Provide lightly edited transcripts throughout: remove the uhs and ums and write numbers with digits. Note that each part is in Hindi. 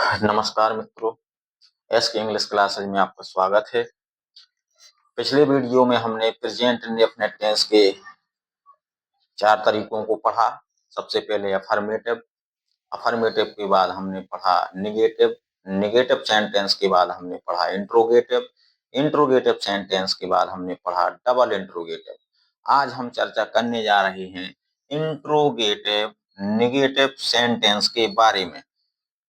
नमस्कार मित्रों, एस के इंग्लिश क्लासेज में आपका स्वागत है। पिछले वीडियो में हमने प्रेजेंट इंडेफिनिट टेंस के 4 तरीकों को पढ़ा। सबसे पहले अफर्मेटिव, अफर्मेटिव के बाद हमने पढ़ा नेगेटिव, नेगेटिव सेंटेंस के बाद हमने पढ़ा इंट्रोगेटिव, इंट्रोगेटिव सेंटेंस के बाद हमने पढ़ा डबल इंट्रोगेटिव। आज हम चर्चा करने जा रहे हैं इंट्रोगेटिव नेगेटिव सेंटेंस के बारे में।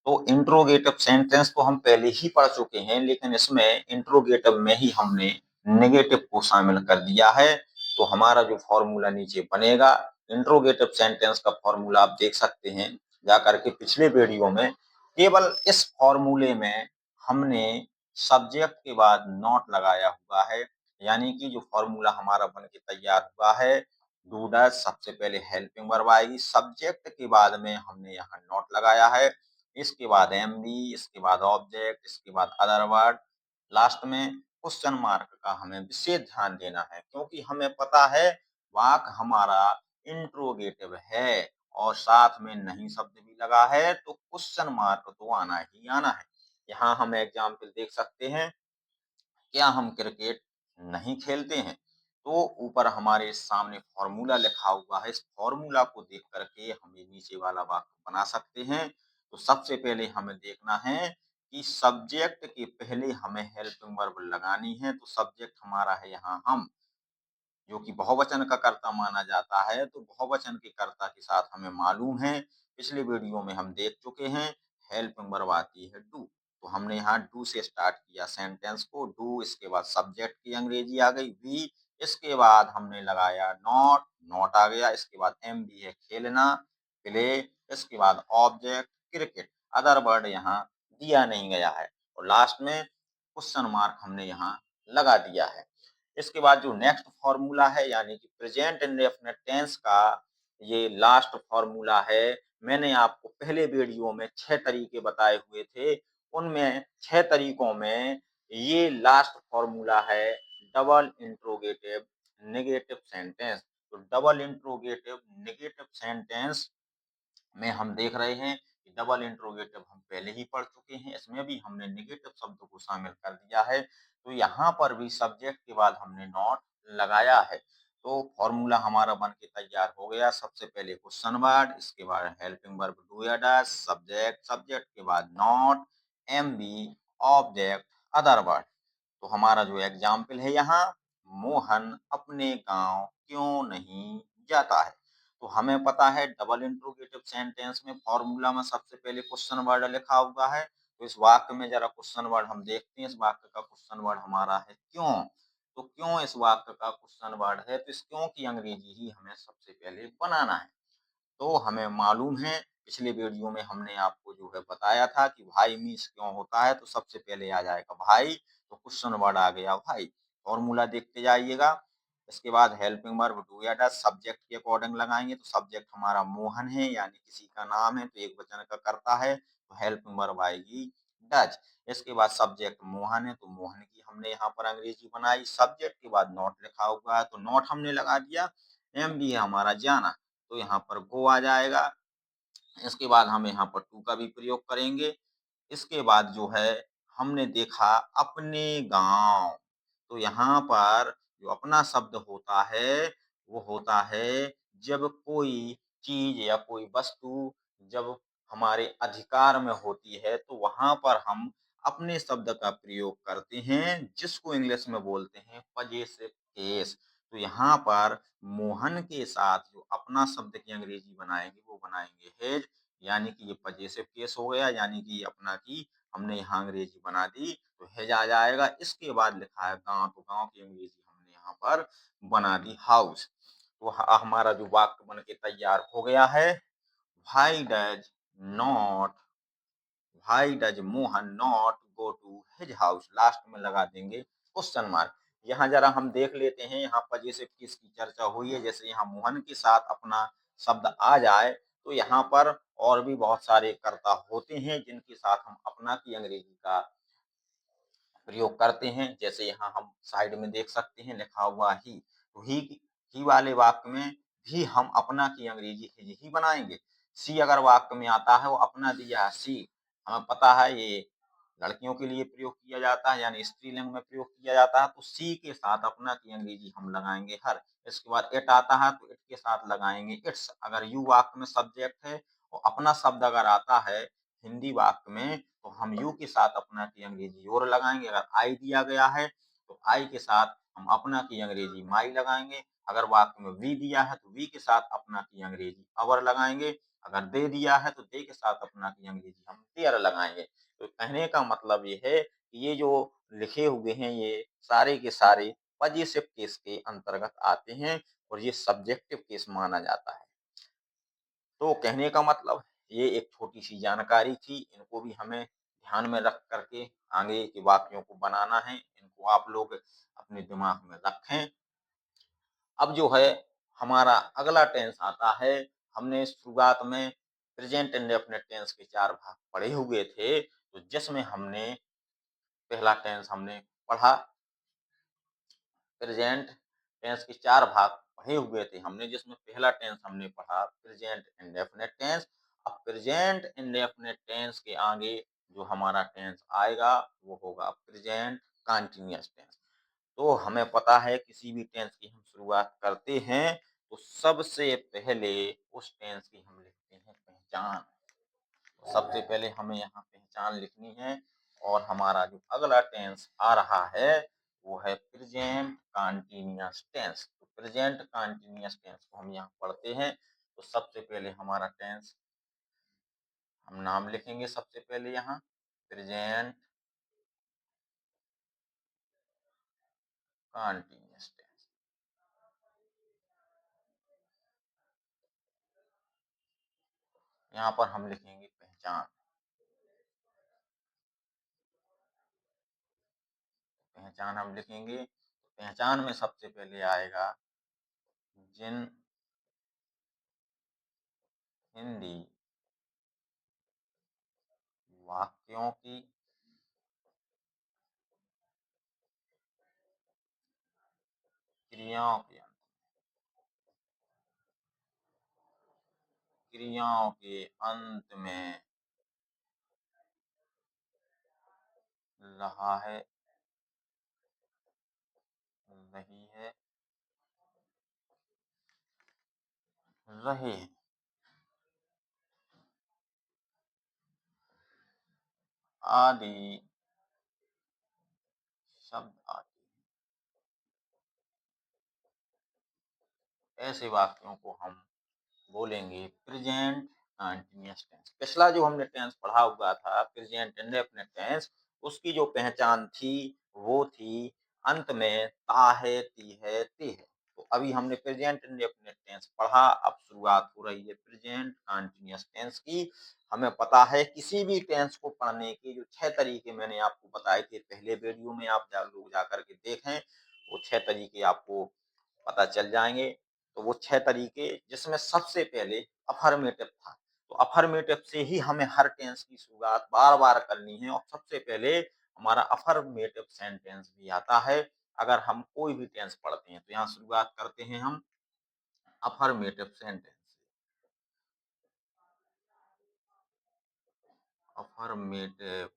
तो इंट्रोगेटिव सेंटेंस तो हम पहले ही पढ़ चुके हैं, लेकिन इसमें इंट्रोगेटिव में ही हमने नेगेटिव को शामिल कर दिया है। तो हमारा जो फॉर्मूला नीचे बनेगा, इंट्रोगेटिव सेंटेंस का फॉर्मूला आप देख सकते हैं जाकर के पिछले वीडियो में। केवल इस फॉर्मूले में हमने सब्जेक्ट के बाद नॉट लगाया हुआ है, यानी कि जो फॉर्मूला हमारा बन के तैयार हुआ है, डू डज सबसे पहले हेल्पिंग वर्ब आएगी, सब्जेक्ट के बाद में हमने यहाँ नॉट लगाया है, इसके बाद एम बी, इसके बाद ऑब्जेक्ट, इसके बाद अदर वर्ड, लास्ट में क्वेश्चन मार्क का हमें विशेष ध्यान देना है, क्योंकि हमें पता है वाक्य हमारा इंट्रोगेटिव है और साथ में नहीं शब्द भी लगा है, तो क्वेश्चन मार्क तो आना ही आना है। यहाँ हम एग्जाम्पल देख सकते हैं, क्या हम क्रिकेट नहीं खेलते हैं? तो ऊपर हमारे सामने फॉर्मूला लिखा हुआ है, इस फॉर्मूला को देख करके हम ये नीचे वाला वाक्य बना सकते हैं। तो सबसे पहले हमें देखना है कि सब्जेक्ट के पहले हमें हेल्पिंग वर्ब लगानी है। तो सब्जेक्ट हमारा है यहाँ हम, जो कि बहुवचन का कर्ता माना जाता है। तो बहुवचन के कर्ता के साथ हमें मालूम है, पिछले वीडियो में हम देख चुके हैं, हेल्पिंग वर्ब आती है डू। तो हमने यहाँ डू से स्टार्ट किया सेंटेंस को, डू, इसके बाद सब्जेक्ट की अंग्रेजी आ गई वी, इसके बाद हमने लगाया नॉट, नॉट आ गया, इसके बाद एम बी है खेलना, प्ले, इसके बाद ऑब्जेक्ट क्रिकेट, अदर वर्ड यहाँ दिया नहीं गया है, और लास्ट में क्वेश्चन मार्क हमने यहाँ लगा दिया है। इसके बाद जो नेक्स्ट फॉर्मूला है, यानी कि प्रेजेंट इंडेफिनिट टेंस का ये लास्ट फॉर्मूला है। मैंने आपको पहले वीडियो में 6 तरीके बताए हुए थे, उनमें 6 तरीकों में ये लास्ट फॉर्मूला है डबल इंट्रोगेटिव नेगेटिव सेंटेंस। तो डबल इंट्रोगेटिव नेगेटिव सेंटेंस में हम देख रहे हैं कि डबल इंट्रोगेटिव हम पहले ही पढ़ चुके हैं, इसमें भी हमने नेगेटिव शब्द को शामिल कर दिया है। तो यहाँ पर भी सब्जेक्ट के बाद हमने नॉट लगाया है। तो फॉर्मूला हमारा बन के तैयार हो गया। सबसे पहले क्वेश्चन वर्ड, इसके बाद हेल्पिंग वर्ब डू या डज, सब्जेक्ट, सब्जेक्ट के बाद not, M B, object, other word. तो हमारा जो एग्जाम्पल है यहाँ, मोहन अपने गांव क्यों नहीं जाता है? तो हमें पता है डबल इंट्रोगेटिव सेंटेंस में फॉर्मूला में सबसे पहले क्वेश्चन वर्ड लिखा हुआ है। तो इस वाक्य में जरा क्वेश्चन वर्ड हम देखते हैं। इस वाक्य का क्वेश्चन वर्ड हमारा है क्यों। तो क्यों इस वाक्य का क्वेश्चन वर्ड है, तो इस क्यों की अंग्रेजी ही हमें सबसे पहले बनाना है। तो हमें मालूम है, पिछले वीडियो में हमने आपको जो है बताया था कि भाई मीन्स क्यों होता है, तो सबसे पहले आ जाएगा भाई, तो क्वेश्चन वर्ड आ गया भाई। फॉर्मूला देखते जाइएगा। इसके बाद हेल्पिंग वर्ब डू या डज, सब्जेक्ट के अकॉर्डिंग लगाएंगे। तो सब्जेक्ट हमारा मोहन है, यानी किसी का नाम है, तो एक वचन का करता है, तो हेल्पिंग वर्ब आएगी डज। इसके बाद सब्जेक्ट मोहन है, तो मोहन की हमने यहाँ पर अंग्रेजी बनाई। सब्जेक्ट के बाद नॉट लिखा हुआ है, तो नॉट हमने लगा दिया। एम बी है हमारा जाना, तो यहाँ पर गो आ जाएगा। इसके बाद हम यहाँ पर टू का भी प्रयोग करेंगे। इसके बाद जो है हमने देखा अपने गांव, तो यहाँ पर जो अपना शब्द होता है वो होता है जब कोई चीज या कोई वस्तु जब हमारे अधिकार में होती है, तो वहां पर हम अपने शब्द का प्रयोग करते हैं, जिसको इंग्लिश में बोलते हैं पजेसिव केस। तो यहाँ पर मोहन के साथ जो अपना शब्द की अंग्रेजी बनाएंगे वो बनाएंगे हेज, यानी कि ये पजेसिव केस हो गया, यानी कि अपना की हमने यहाँ अंग्रेजी बना दी, तो हेज आ जाएगा। इसके बाद लिखा है गांव, तो गांव की अंग्रेजी हमने यहाँ पर बना दी हाउस। तो हमारा जो वाक्य बन के तैयार हो गया है, भाई डज नॉट, भाई does Mohan not go to his house, last में लगा देंगे क्वेश्चन मार्क। यहाँ जरा हम देख लेते हैं, यहाँ पर जैसे किसकी चर्चा हुई है, जैसे यहाँ मोहन के साथ अपना शब्द आ जाए, तो यहाँ पर और भी बहुत सारे कर्ता होते हैं जिनके साथ हम अपना की अंग्रेजी का प्रयोग करते हैं। जैसे यहाँ हम साइड में देख सकते हैं लिखा हुआ ही, तो ही वाले वाक्य में भी हम अपना की अंग्रेजी ही बनाएंगे। सी अगर वाक्य में आता है, वो अपना दिया है सी, हमें पता है ये लड़कियों के लिए प्रयोग किया जाता है, यानी स्त्रीलिंग में प्रयोग किया जाता है, तो सी के साथ अपना की अंग्रेजी हम लगाएँगे हर। इसके बाद इट आता है तो इट के साथ लगाएँगे इट्स। अगर यू वाक्य में सब्जेक्ट है और अपना शब्द अगर आता है हिंदी वाक्य में, तो हम यू के साथ अपना की अंग्रेजी योर लगाएँगे। अगर आई दिया गया है, तो आई के साथ हम अपना की अंग्रेजी माई लगाएँगे। अगर वाक्य में वी दिया है, तो वी के साथ अपना की अंग्रेजी अवर लगाएँगे। अगर दे दिया है, तो दे के साथ अपना की अंग्रेजी हम देयर लगाएँगे। तो कहने का मतलब ये है कि ये जो लिखे हुए हैं, ये सारे के सारे पजेसिव केस के अंतर्गत आते हैं और ये सब्जेक्टिव केस माना जाता है। तो कहने का मतलब ये एक छोटी-सी जानकारी थी, इनको भी हमें ध्यान में रख कर के आगे के वाक्यों को बनाना है, इनको आप लोग अपने दिमाग में रखें। अब जो है हमारा अगला टेंस आता है, हमने शुरुआत में प्रेजेंट इंडेफिनिट टेंस के 4 भाग पढ़े हुए थे, तो जिसमें हमने पहला टेंस हमने पढ़ा, प्रेजेंट टेंस के 4 भाग पढ़े हुए थे हमने, जिसमें पहला टेंस हमने पढ़ा प्रेजेंट इंडेफिनिट टेंस। अब प्रेजेंट इंडेफिनिट टेंस के आगे जो हमारा टेंस आएगा, वो होगा प्रेजेंट कंटीन्यूअस टेंस। तो हमें पता है किसी भी टेंस की हम शुरुआत करते हैं, तो सबसे पहले उस टेंस की हम लिखते हैं पहचान। सबसे पहले हमें यहाँ पहचान लिखनी है और हमारा जो अगला टेंस आ रहा है वो है प्रेजेंट कंटीन्यूअस टेंस। तो प्रेजेंट कंटीन्यूअस टेंस को हम यहाँ पढ़ते हैं। तो सबसे पहले हमारा टेंस हम नाम लिखेंगे, सबसे पहले यहाँ प्रेजेंट कंटीन्यूअस टेंस। यहाँ पर हम लिखेंगे पहचान। पहचान हम लिखेंगे, पहचान में सबसे पहले आएगा जिन हिंदी वाक्यों की क्रियाओं के क्रियाओं के अंत में रहा है, रही है, रहे हैं आदि शब्द आते हैं, ऐसे वाक्यों को हम बोलेंगे प्रेजेंट कंटीन्यूअस टेंस। पिछला जो हमने टेंस पढ़ा हुआ था प्रेजेंट इंडेफिनिट टेंस, उसकी जो पहचान थी वो थी अंत में ता है, ती है, ते है। तो अभी हमने प्रेजेंट इंडेफिनिट टेंस पढ़ा, अब शुरुआत हो रही है प्रेजेंट कंटीन्यूअस टेंस की। हमें पता है किसी भी टेंस को पढ़ने के जो 6 तरीके मैंने आपको बताए थे पहले वीडियो में, आप लोग जाकर के देखें, वो 6 तरीके आपको पता चल जाएंगे। तो वो 6 तरीके, जिसमें सबसे पहले अफर्मेटिव था। तो अफर्मेटिव से ही हमें हर टेंस की शुरुआत बार-बार करनी है और सबसे पहले हमारा अफर्मेटिव सेंटेंस भी आता है। अगर हम कोई भी टेंस पढ़ते हैं, तो यहाँ शुरुआत करते हैं हम अफर्मेटिव सेंटेंस से। Affirmative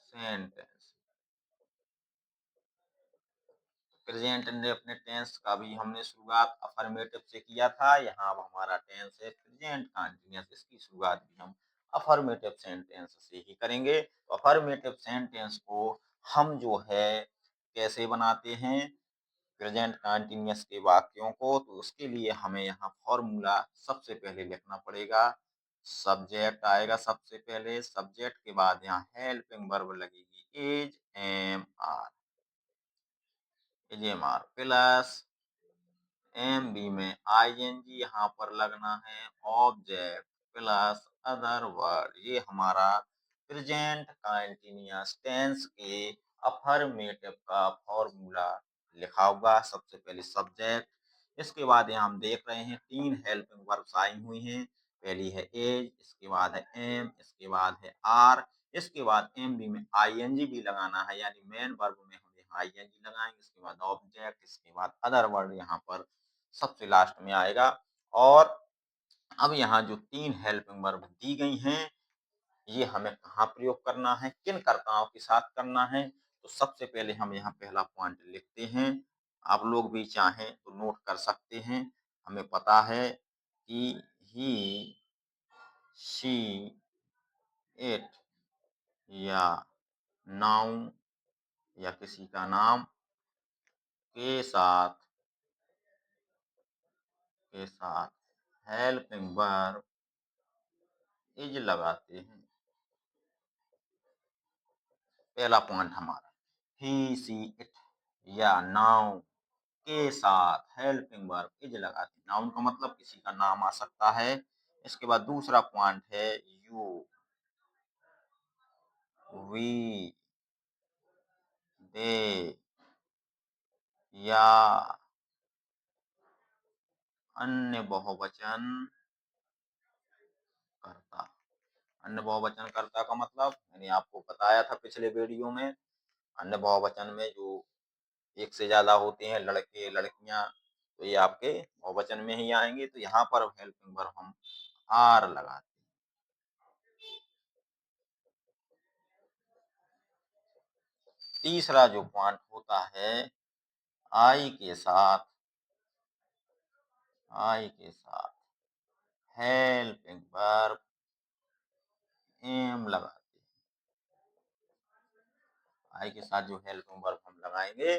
sentence. Present indefinite tense का भी हमने शुरुआत अफर्मेटिव से किया था, यहाँ अब हमारा टेंस है प्रेजेंट कंटीन्यूअस, इसकी शुरुआत भी हम अफर्मेटिव सेंटेंस से ही करेंगे। तो अफर्मेटिव सेंटेंस को हम जो है कैसे बनाते हैं प्रेजेंट कंटीन्यूअस के वाक्यों को, तो उसके लिए हमें यहाँ फॉर्मूला सबसे पहले लिखना पड़ेगा। सब्जेक्ट आएगा सबसे पहले, सब्जेक्ट के बाद यहाँ हेल्पिंग वर्ब लगेगी is am are, is am are plus M B में आईएनजी यहाँ पर लगना है, ऑब्जेक्ट प्लस अदर वर्ड। ये हमारा प्रेजेंट कंटीन्यूअस टेंस के अफर्मेटिव का फॉर्मूला लिखा हुआ। सबसे पहले सब्जेक्ट, इसके बाद यहाँ हम देख रहे हैं 3 हेल्पिंग वर्ब्स आई हुई हैं। पहली है एज, इसके बाद है एम, इसके बाद है आर, इसके बाद एम बी में आईएनजी भी लगाना है, यानी मेन वर्ब में हम यहाँ आईएनजी लगाएंगे। इसके बाद ऑब्जेक्ट, इसके बाद अदर वर्ड यहाँ पर सबसे लास्ट में आएगा। और अब यहाँ जो 3 हेल्पिंग वर्ब दी गई हैं, ये हमें कहाँ प्रयोग करना है, किन कर्ताओं के साथ करना है। तो सबसे पहले हम यहाँ पहला पॉइंट लिखते हैं। आप लोग भी चाहें तो नोट कर सकते हैं। हमें पता है कि ही, शी, इट या नाउन या किसी का नाम के साथ हेल्पिंग वर्ब इज लगाते हैं। पहला पॉइंट हमारा ही, सी, इट या नाउन के साथ हेल्पिंग वर्ब इज लगाते हैं। नाउन का मतलब किसी का नाम आ सकता है। इसके बाद दूसरा पॉइंट है यू, वी, दे या अन्य बहुवचन कर्ता। अन्य बहुवचन कर्ता का मतलब मैंने आपको बताया था पिछले वीडियो में। अन्य बहुवचन में जो एक से ज्यादा होते हैं, लड़के लड़कियां, तो ये आपके बहुवचन में ही आएंगे। तो यहाँ पर हेल्पिंग वर्ब हम आर लगाते हैं। तीसरा जो पॉइंट होता है आई के साथ हेल्पिंग वर्ब एम लगाते हैं। आई के साथ जो हेल्पिंग वर्ब हम लगाएंगे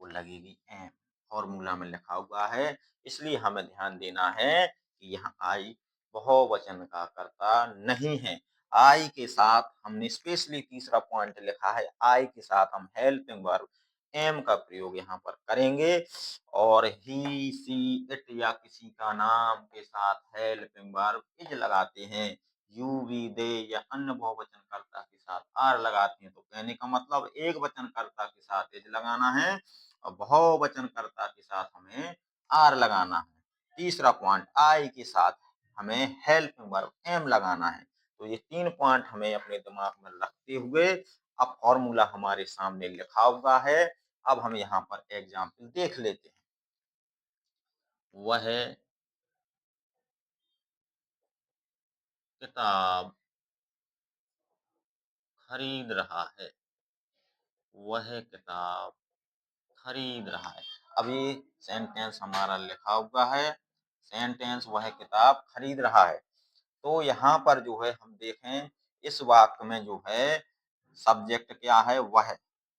वो लगेगी एम। फॉर्मूला में लिखा हुआ है, इसलिए हमें ध्यान देना है कि यहाँ आई बहुवचन का कर्ता नहीं है। आई के साथ हमने स्पेशली तीसरा पॉइंट लिखा है, आई के साथ हम हेल्पिंग वर्ब एम का प्रयोग यहाँ पर करेंगे। और ही, सी, इट या किसी का नाम के साथ हेल्पिंग वर्ब इज लगाते हैं। यू, वी, दे या अन्य बहुवचन कर्ता के साथ आर लगाते हैं। तो कहने का मतलब एक वचन कर्ता के साथ इज लगाना है और बहुवचन कर्ता के साथ हमें आर लगाना है। तीसरा पॉइंट आई के साथ हमें हेल्पिंग वर्ब एम लगाना है। तो ये 3 पॉइंट हमें अपने दिमाग में रखते हुए अब फॉर्मूला हमारे सामने लिखा हुआ है। अब हम यहाँ पर एग्जाम्पल देख लेते हैं। वह किताब खरीद रहा है। वह किताब खरीद रहा है। अभी सेंटेंस हमारा लिखा हुआ है। सेंटेंस वह किताब खरीद रहा है। तो यहाँ पर जो है हम देखें, इस वाक्य में जो है सब्जेक्ट क्या है, वह।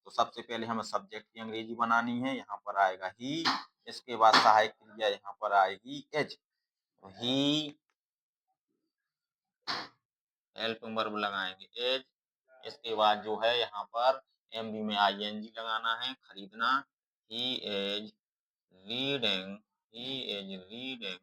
तो सबसे पहले हमें सब्जेक्ट की अंग्रेजी बनानी है। यहाँ पर आएगा ही। इसके बाद सहायक क्रिया यहाँ पर आएगी एज। ही हेल्पिंग वर्ब लगाएंगे एज। इसके बाद जो है यहाँ पर एमबी में आईएनजी लगाना है, खरीदना। He is reading, he is reading.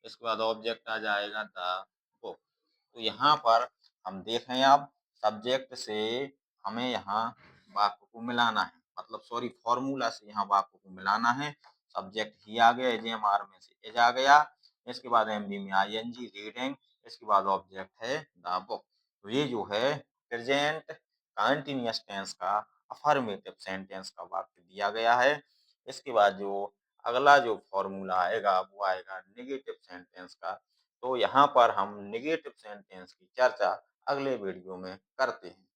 इसके बाद ऑब्जेक्ट आ जाएगा द बुक। तो यहाँ पर हम देखें, अब सब्जेक्ट से हमें यहाँ वाक्य को मिलाना है, मतलब सॉरी फॉर्मूला से यहाँ वाक्य को मिलाना है। सब्जेक्ट ही आ गया, एजएमआर में से एज आ गया। इसके बाद एमबी में आईएनजी रीडिंग। इसके बाद ऑब्जेक्ट है द बुक। तो ये जो है प्रेजेंट कंटीन्यूअस टेंस का अफर्मेटिव सेंटेंस का वाक्य दिया गया है। इसके बाद जो अगला जो फॉर्मूला आएगा वो आएगा नेगेटिव सेंटेंस का। तो यहाँ पर हम नेगेटिव सेंटेंस की चर्चा अगले वीडियो में करते हैं।